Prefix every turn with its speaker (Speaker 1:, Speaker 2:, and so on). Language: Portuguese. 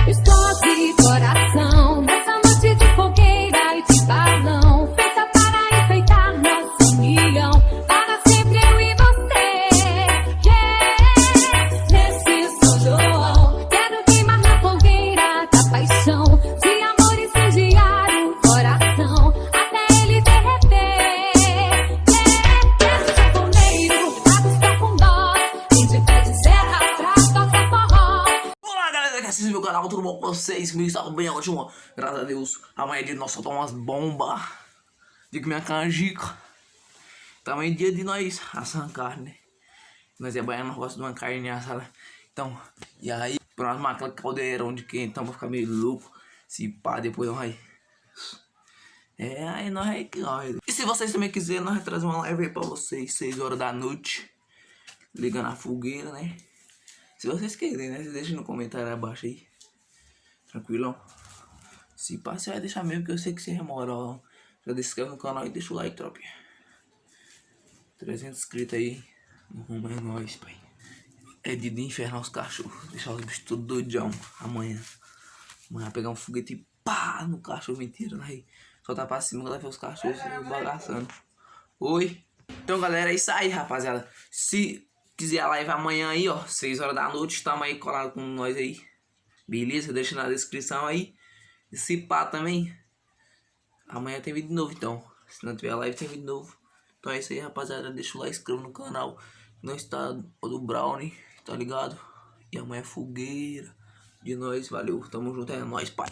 Speaker 1: Estou aqui, coração, nessa noite de fogueira e de balão, feita para enfeitar nossa união, para sempre eu e você. Yeah. Nesse São João, quero queimar na fogueira da paixão, de amor incendiar o coração, até ele derreter. Yeah. Nesse sanfoneiro, água com dó, quem de pé de serra pra tocar forró.
Speaker 2: Olá galera que assiste meu canal, tudo bom com vocês? Comigo está bem ótimo, graças a Deus. Amanhã é dia de nós soltar umas bombas. Digo minha canjica. Também é dia de nós assar carne, né? Nós é baiano, nós gostamos de uma carne assada. Então, e aí, pra nós marcar caldeirão de quente, então vai ficar meio louco. Se pá, depois nós vai. É, aí nós vai que nós. E se vocês também quiserem, nós vamos trazer uma live aí pra vocês, 6 horas da noite. Ligando a fogueira, né? Se vocês querem, né? Vocês deixem no comentário abaixo aí. Tranquilão? Se pá, você vai deixar mesmo, que eu sei que você é moral. Já se inscreve no canal e deixa o like, tropa. 300 inscritos aí. Rumo é nóis, pai. É dia de infernar os cachorros. Deixar os bichos todos doidão. Amanhã. Amanhã vai pegar um foguete e pá no cachorro. Mentira, né? Só tá pra cima que vai ver os cachorros bagaçando. Oi. Então, galera, é isso aí, rapaziada. Se quiser a live amanhã aí, ó, 6 horas da noite, tamo aí colado com nós aí. Beleza? Deixa na descrição aí. E se pá também, amanhã tem vídeo novo, então. Se não tiver live, tem vídeo novo. Então é isso aí, rapaziada. Deixa o like, inscreva no canal. Não está do Brownie, tá ligado? E amanhã é fogueira de nós. Valeu, tamo junto, é nóis, pai.